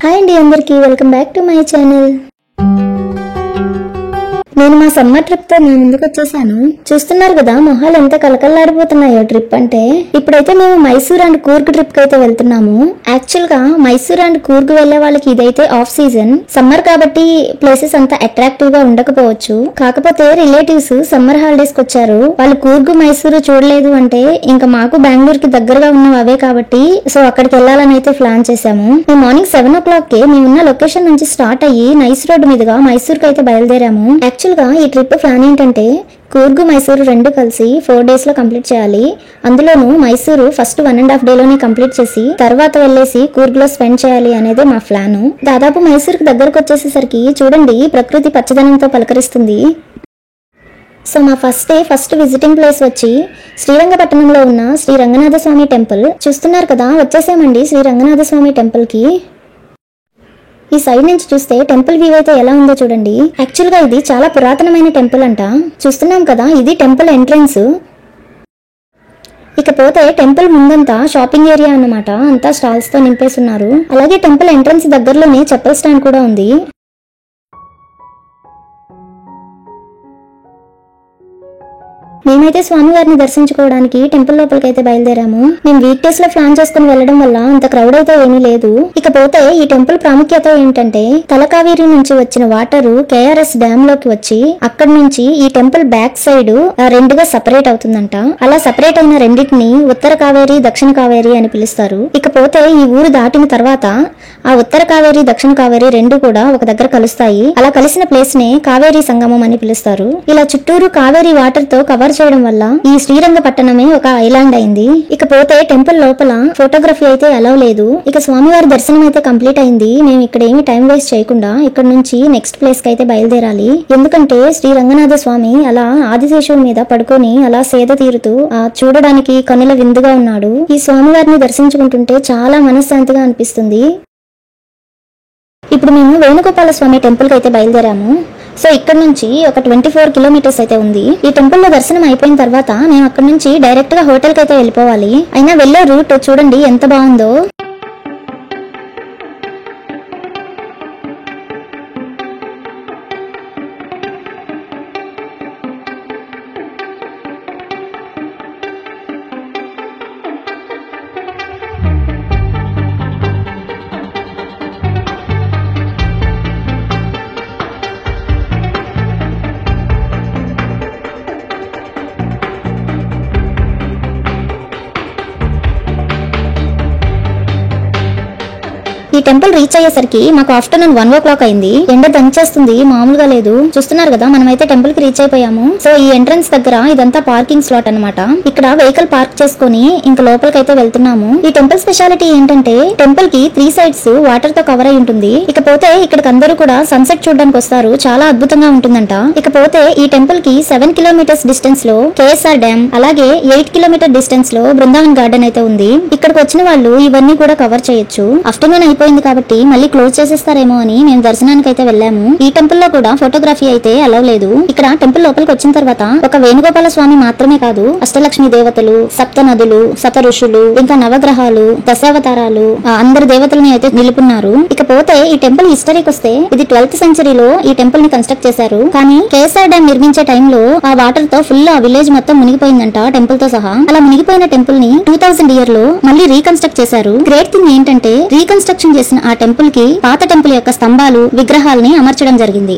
Hi అండి అందరికీ welcome back to my channel. నేను మా సమ్మర్ ట్రిప్ తో నేను ముందుకు వచ్చేసాను. చూస్తున్నారు కదా మొహాలు ఎంత కలకల్లాడిపోతున్నాయో ట్రిప్ అంటే. ఇప్పుడైతే మేము మైసూర్ అండ్ కూర్గ్ ట్రిప్ కి అయితే వెళ్తున్నాము. యాక్చువల్ గా మైసూర్ అండ్ కూర్గ్ వెళ్లే వాళ్ళకి ఇదైతే ఆఫ్ సీజన్, సమ్మర్ కాబట్టి ప్లేసెస్ అంత అట్రాక్టివ్ గా ఉండకపోవచ్చు. కాకపోతే రిలేటివ్స్ సమ్మర్ హాలిడేస్ కి వచ్చారు, వాళ్ళు కూర్గ్ మైసూరు చూడలేదు అంటే ఇంకా మాకు బెంగళూరు కి దగ్గరగా ఉన్నవి అవే కాబట్టి సో అక్కడికి వెళ్ళాలని అయితే ప్లాన్ చేసాము. మేము మార్నింగ్ 7 o'clock కి మేమున్న లొకేషన్ నుంచి స్టార్ట్ అయ్యి నైస్ రోడ్ మీదుగా మైసూర్ కి అయితే బయలుదేరాము. యాక్చువల్ గా ఈ ట్రిప్ ప్లాన్ ఏంటంటే కూర్గ్ మైసూరు రెండు కలిసి 4 days లో కంప్లీట్ చేయాలి. అందులోనూ మైసూరు ఫస్ట్ 1.5 day లోనే కంప్లీట్ చేసి తర్వాత వెళ్ళేసి కూర్గ్ లో స్పెండ్ చేయాలి అనేది మా ప్లాన్. దాదాపు మైసూరుకి దగ్గరకు వచ్చేసేసరికి చూడండి ప్రకృతి పచ్చదనంతో పలకరిస్తుంది. సో మా ఫస్ట్ విజిటింగ్ ప్లేస్ వచ్చి శ్రీరంగపట్టణంలో ఉన్న శ్రీ రంగనాథ స్వామి టెంపుల్. చూస్తున్నారు కదా, వచ్చేసామండి శ్రీ రంగనాథ స్వామి టెంపుల్ కి. ఈ సైడ్ నుంచి చూస్తే టెంపుల్ వ్యూ అయితే ఎలా ఉందో చూడండి. యాక్చువల్ గా ఇది చాలా పురాతనమైన టెంపుల్ అంట. చూస్తున్నాం కదా, ఇది టెంపుల్ ఎంట్రన్స్. ఇకపోతే టెంపుల్ ముందంతా షాపింగ్ ఏరియా అన్నమాట, అంతా స్టాల్స్ తో నింపేస్తున్నారు. అలాగే టెంపుల్ ఎంట్రన్స్ దగ్గరలోనే చెప్పల్ స్టాండ్ కూడా ఉంది. మేమైతే స్వామివారిని దర్శించుకోవడానికి టెంపుల్ లోపలికి అయితే బయలుదేరాము. మేము వీక్ డేస్ లో ప్లాన్ చేసుకుని వెళ్లడం వల్ల అంత క్రౌడ్ అయితే ఏమీ లేదు. ఇకపోతే ఈ టెంపుల్ ప్రాముఖ్యత ఏంటంటే తలకావేరి నుంచి వచ్చిన వాటర్ కేఆర్ఎస్ డ్యామ్ లోకి వచ్చి అక్కడి నుంచి ఈ టెంపుల్ బ్యాక్ సైడ్ రెండుగా సపరేట్ అవుతుందంట. అలా సపరేట్ అయిన రెండింటిని ఉత్తర కావేరి దక్షిణ కావేరి అని పిలుస్తారు. ఇకపోతే ఈ ఊరు దాటిన తర్వాత ఆ ఉత్తర కావేరి దక్షిణ కావేరి రెండు కూడా ఒక దగ్గర కలుస్తాయి. అలా కలిసిన ప్లేస్ నే కావేరి సంగమం అని పిలుస్తారు. ఇలా చుట్టూరు కావేరి వాటర్ తో కవర్ చేయడం వల్ల ఈ శ్రీరంగపట్టణమే ఒక ఐలాండ్ అయింది. ఇకపోతే టెంపుల్ లోపల ఫోటోగ్రఫీ అయితే అలౌ లేదు. ఇక స్వామివారి దర్శనం అయితే కంప్లీట్ అయింది. మేము ఇక్కడ ఏమి టైం వేస్ట్ చేయకుండా ఇక్కడ నుంచి నెక్స్ట్ ప్లేస్ కి అయితే బయలుదేరాలి. ఎందుకంటే శ్రీ రంగనాథ స్వామి అలా ఆదిశేషువు మీద పడుకొని అలా సేద తీరుతూ చూడడానికి కనుల విందుగా ఉన్నాడు. ఈ స్వామివారిని దర్శించుకుంటుంటే చాలా మనశ్శాంతిగా అనిపిస్తుంది. ఇప్పుడు మేము వేణుగోపాల స్వామి టెంపుల్ కి అయితే బయలుదేరాము. సో ఇక్కడ నుంచి ఒక 24 kilometers అయితే ఉంది. ఈ టెంపుల్ లో దర్శనం అయిపోయిన తర్వాత మేము అక్కడ నుంచి డైరెక్ట్ గా హోటల్ కి అయితే వెళ్ళిపోవాలి. అయినా వెళ్ళే రూట్ చూడండి ఎంత బాగుందో. ఈ టెంపుల్ రీచ్ అయ్యేసరికి మాకు ఆఫ్టర్నూన్ 1 o'clock అయింది. ఎండ దంచేస్తుంది, మామూలుగా లేదు. చూస్తున్నారు కదా, మనమైతే టెంపుల్ కి రీచ్ అయిపోయాము. సో ఈ ఎంట్రన్స్ దగ్గర ఇదంతా పార్కింగ్ స్లాట్ అన్నమాట. ఇక్కడ వెహికల్ పార్క్ చేసుకుని ఇంకా లోపలికి అయితే వెళ్తున్నాము. ఈ టెంపుల్ స్పెషాలిటీ ఏంటంటే టెంపుల్ కి 3 sides వాటర్ తో కవర్ అయి ఉంటుంది. ఇకపోతే ఇక్కడికి అందరూ కూడా సన్సెట్ చూడడానికి వస్తారు, చాలా అద్భుతంగా ఉంటుందంట. ఇకపోతే ఈ టెంపుల్ కి 7 kilometers డిస్టెన్స్ లో కేఎస్ఆర్ డ్యామ్, అలాగే 8 kilometer డిస్టెన్స్ లో బృందావన్ గార్డెన్ అయితే ఉంది. ఇక్కడికి వచ్చిన వాళ్ళు ఇవన్నీ కూడా కవర్ చేయొచ్చు. ఆఫ్టర్నూన్ అయిపోయింది కాబట్టి మళ్ళీ క్లోజ్ చేసేస్తారేమో అని మేము దర్శనానికి అయితే వెళ్ళాము. ఈ టెంపుల్ లో కూడా ఫోటోగ్రఫీ అయితే అలౌ లేదు. ఇక్కడ టెంపుల్ లోపలికి వచ్చిన తర్వాత ఒక వేణుగోపాల స్వామి మాత్రమే కాదు, అష్టలక్ష్మి దేవతలు, సప్త నదులు, శత ఋషులు, ఇంకా నవగ్రహాలు, దశావతారాలు, అందరు దేవతలని అయితే నిలుపున్నారు. ఇకపోతే ఈ టెంపుల్ హిస్టరీకి వస్తే ఇది 12th century లో ఈ టెంపుల్ ని కన్స్ట్రక్ట్ చేశారు. కానీ కేఎస్ఆర్ డ్యామ్ నిర్మించే టైంలో ఆ వాటర్ తో ఫుల్ ఆ విలేజ్ మొత్తం మునిగిపోయిందంట, టెంపుల్ తో సహా. అలా మునిగిపోయిన టెంపుల్ ని 2000 year లో మళ్ళీ రీకన్స్ట్రక్ట్ చేశారు. గ్రేట్ థింగ్ ఏంటంటే రీకన్స్ట్రక్షన్ చేసిన ఆ టెంపుల్ కి పాత టెంపుల్ యొక్క స్తంభాలు, విగ్రహాలని అమర్చడం జరిగింది.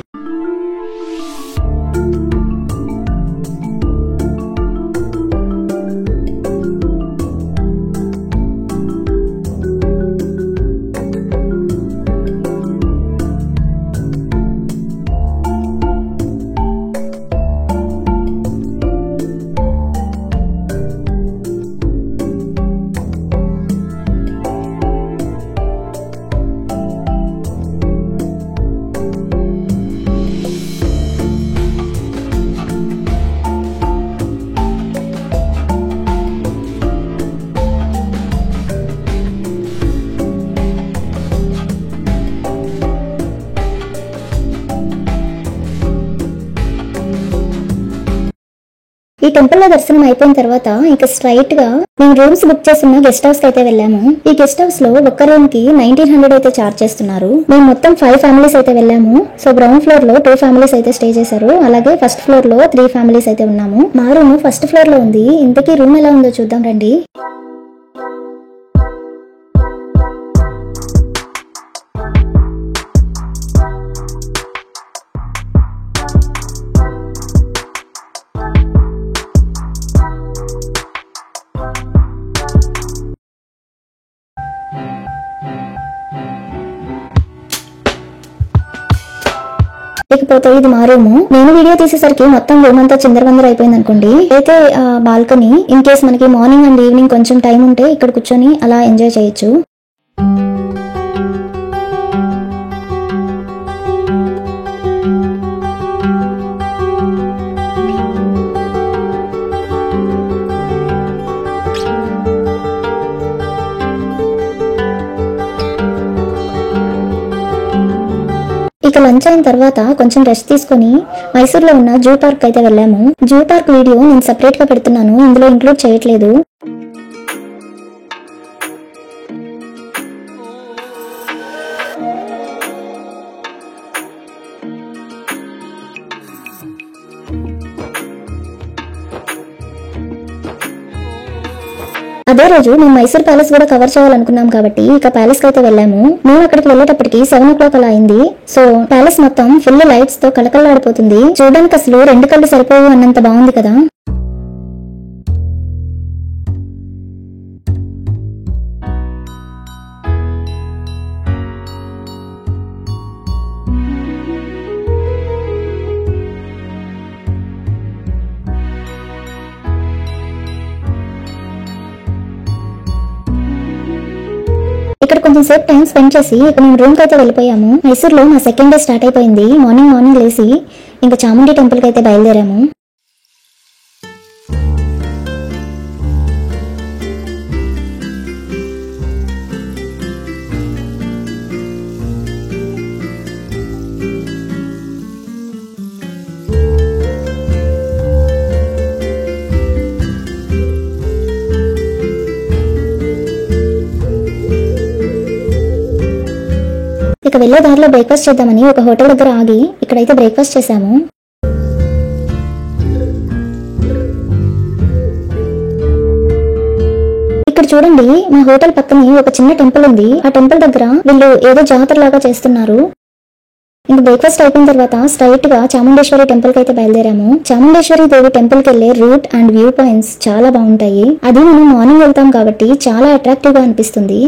ఈ టెంపుల్ లో దర్శనం అయిపోయిన తర్వాత ఇక స్ట్రైట్ గా మేము రూమ్స్ బుక్ చేస్తున్న గెస్ట్ హౌస్ కి అయితే వెళ్ళాము. ఈ గెస్ట్ హౌస్ లో ఒక్క రూమ్ కి 1900 అయితే చార్జ్ చేస్తున్నారు. మేము మొత్తం 5 ఫ్యామిలీస్ అయితే వెళ్ళాము. సో గ్రౌండ్ ఫ్లోర్ లో 2 ఫ్యామిలీస్ అయితే స్టే చేశారు. అలాగే ఫస్ట్ ఫ్లోర్ లో 3 ఫ్యామిలీస్ అయితే ఉన్నాము. మా రూమ్ ఫస్ట్ ఫ్లోర్ లో ఉంది. ఇంతకీ రూమ్ ఎలా ఉందో చూద్దాం రండి. ఇకపోతే ఇది మా రూమ్. నేను వీడియో తీసేసరికి మొత్తం రూమ్ అంతా చిందరవందర అయిపోయింది అనుకోండి. అయితే బాల్కనీ ఇన్ కేస్ మనకి మార్నింగ్ అండ్ ఈవినింగ్ కొంచెం టైం ఉంటే ఇక్కడ కూర్చొని అలా ఎంజాయ్ చేయొచ్చు. ఇక లంచ్ అయిన తర్వాత కొంచెం రెస్ట్ తీసుకుని మైసూర్లో ఉన్న జూ పార్క్ అయితే వెళ్ళాము. జూ పార్క్ వీడియో నేను సెపరేట్ గా పెడుతున్నాను, ఇందులో ఇంక్లూడ్ చేయట్లేదు. అదే రోజు మేము మైసూర్ ప్యాలెస్ కూడా కవర్ చేయాలనుకున్నాం కాబట్టి ఇక ప్యాలెస్ కి అయితే వెళ్ళాము. మేము అక్కడికి వెళ్ళేటప్పటికి 7 o'clock అలా అయింది. సో ప్యాలెస్ మొత్తం ఫుల్ లైట్స్ తో కళకళలాడిపోతుంది. చూడడానికి అసలు 2 కళ్ళు సరిపోవు అన్నంత బాగుంది కదా. ఇక్కడ కొంచెం సేపు టైం స్పెండ్ చేసి ఇక మేము రూమ్ కి అయితే వెళ్ళిపోయాము. మైసూర్ లో మా సెకండ్ డే స్టార్ట్ అయిపోయింది. మార్నింగ్ లేసి ఇంకా చాముండి టెంపుల్ కి అయితే బయలుదేరాము. ఇక వెళ్లే దారిలో బ్రేక్ఫాస్ట్ చేద్దామని ఒక హోటల్ దగ్గర ఆగి ఇక్కడైతే బ్రేక్ఫాస్ట్ చేశాము. ఇక్కడ చూడండి, మా హోటల్ పక్కనే ఒక చిన్న టెంపుల్ ఉంది. ఆ టెంపుల్ దగ్గర వీళ్ళు ఏదో జాతర లాగా చేస్తున్నారు. ఇంక బ్రేక్ఫాస్ట్ అయిపోయిన తర్వాత స్ట్రైట్ గా చాముండేశ్వరి టెంపుల్ కి అయితే బయలుదేరాము. చాముండేశ్వరి దేవి టెంపుల్ కి వెళ్లే రూట్ అండ్ వ్యూ పాయింట్స్ చాలా బాగుంటాయి. అది మనం మార్నింగ్ వెళ్తాం కాబట్టి చాలా అట్రాక్టివ్ గా అనిపిస్తుంది.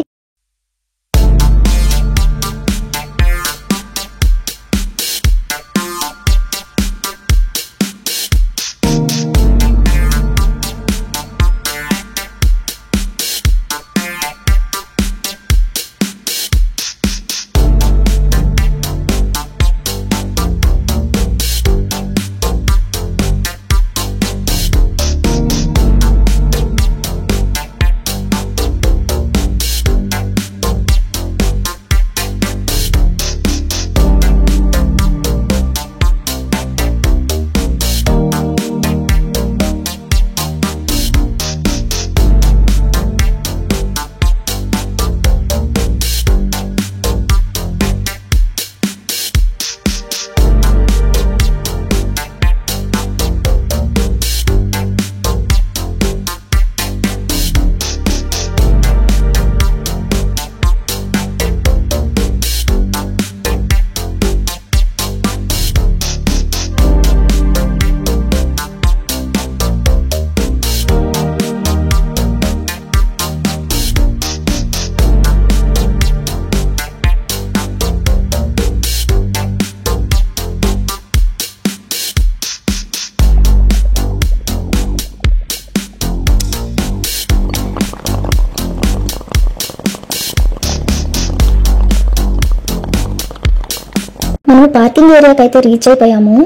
మనం పార్కింగ్ ఏరియాకి అయితే రీచ్ అయిపోయాము.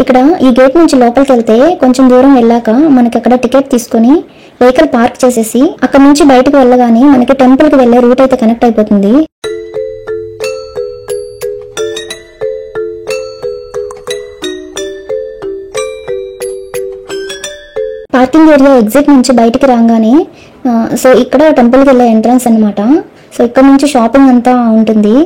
ఇక్కడ ఈ గేట్ నుంచి లోపలికి వెళ్తే కొంచెం దూరం వెళ్ళాక మనకి అక్కడ టికెట్ తీసుకుని వెహికల్ పార్క్ చేసేసి అక్కడ నుంచి బయటకు వెళ్ళగానే మనకి టెంపుల్ కి వెళ్ళే రూట్ అయితే కనెక్ట్ అయిపోతుంది. పార్కింగ్ ఏరియా ఎగ్జిట్ నుంచి బయటికి రాగానే సో ఇక్కడ టెంపుల్కి వెళ్ళే ఎంట్రన్స్ అన్నమాట. సో ఇక్కడ నుంచి షాపింగ్ అంతా ఉంటుంది.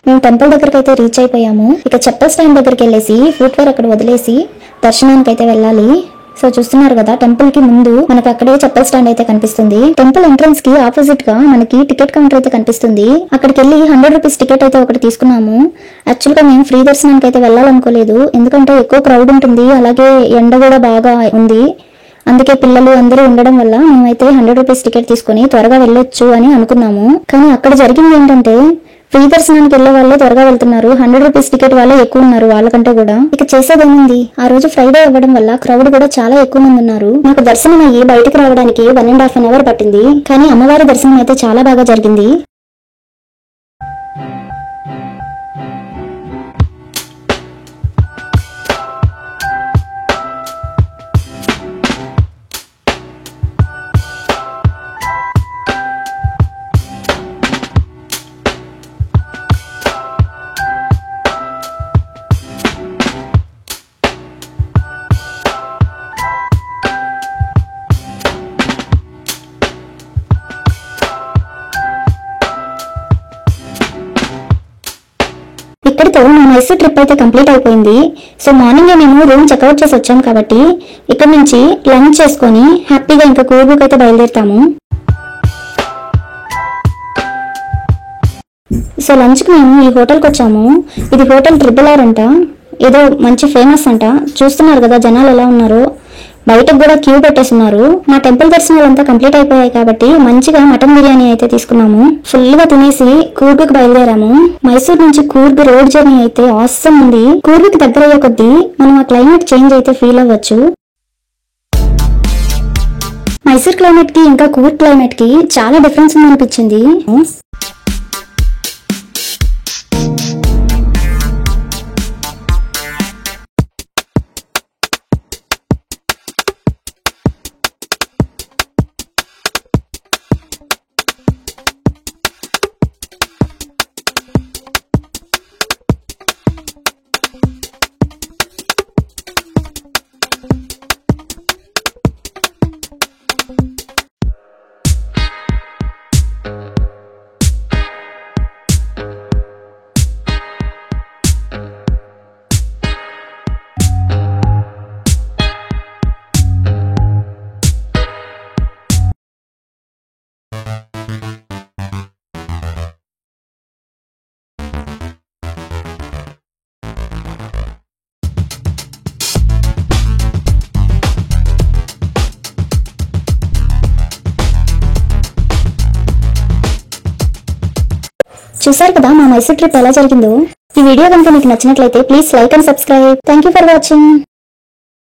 మేము టెంపుల్ దగ్గరికి అయితే రీచ్ అయిపోయాము. ఇక చెప్పల్ స్టాండ్ దగ్గరికి వెళ్ళేసి ఫుట్వేర్ అక్కడ వదిలేసి దర్శనానికి అయితే వెళ్ళాలి. సో చూస్తున్నారు కదా, టెంపుల్ కి ముందు మనకు అక్కడే చెప్పల్ స్టాండ్ అయితే కనిపిస్తుంది. టెంపుల్ ఎంట్రన్స్ కి ఆపోజిట్ గా మనకి టికెట్ కౌంటర్ అయితే కనిపిస్తుంది. అక్కడికి వెళ్ళి 100 రూపీస్ టికెట్ అయితే ఒకటి తీసుకున్నాము. యాక్చువల్ గా మేము ఫ్రీ దర్శనానికి అయితే వెళ్ళాలనుకోలేదు, ఎందుకంటే ఎక్కువ క్రౌడ్ ఉంటుంది, అలాగే ఎండ కూడా బాగా ఉంది. అందుకే పిల్లలు అందరూ ఉండడం వల్ల మేమైతే 100 రూపీస్ టికెట్ తీసుకుని త్వరగా వెళ్ళొచ్చు అని అనుకున్నాము. కానీ అక్కడ జరిగింది ఏంటంటే ఫ్రీ దర్శనానికి వెళ్లే వాళ్ళే త్వరగా వెళ్తున్నారు, 100 రూపీస్ టికెట్ వాళ్ళే ఎక్కువ ఉన్నారు వాళ్ళకంటే కూడా. ఇక చేసేదేముంది, ఆ రోజు ఫ్రైడే అవ్వడం వల్ల క్రౌడ్ కూడా చాలా ఎక్కువ మంది ఉన్నారు. నాకు దర్శనం అయ్యి బయటకు రావడానికి 1.5 అవర్ పట్టింది. కానీ అమ్మవారి దర్శనం అయితే చాలా బాగా జరిగింది. ఇక్కడితో మా మైసూర్ ట్రిప్ అయితే కంప్లీట్ అయిపోయింది. సో మార్నింగ్ మేము రూమ్ చెక్అవుట్ చేసి వచ్చాం కాబట్టి ఇక్కడ నుంచి లంచ్ చేసుకొని హ్యాపీగా ఇంకా కూర్గుకి అయితే బయలుదేరుతాము. సో లంచ్ కి మేము ఈ హోటల్కి వచ్చాము. ఇది హోటల్ RRR అంట, ఏదో మంచి ఫేమస్ అంట. చూస్తున్నారు కదా జనాలు ఎలా ఉన్నారు, బయటకు కూడా క్యూ పెట్టేస్తున్నారు. మా టెంపుల్ దర్శనాలు అంతా కంప్లీట్ అయిపోయాయి కాబట్టి మంచిగా మటన్ బిర్యానీ అయితే తీసుకున్నాము. ఫుల్ గా తినేసి కూర్గుకి బయలుదేరాము. మైసూర్ నుంచి కూర్గ్ రోడ్ జర్నీ అయితే ఆసమ్ ఉంది. కూర్గుకి దగ్గర అయ్యే కొద్దీ మనం ఆ క్లైమేట్ చేంజ్ అయితే ఫీల్ అవ్వచ్చు. మైసూర్ క్లైమేట్ కి ఇంకా కూర్గ్ క్లైమేట్ కి చాలా డిఫరెన్స్ ఉందనిపించింది. చూసారు కదా మా మైసూర్ ట్రిప్ ఎలా జరిగిందో. ఈ వీడియో కనుక మీకు నచ్చినట్లయితే please like and subscribe. Thank you for watching.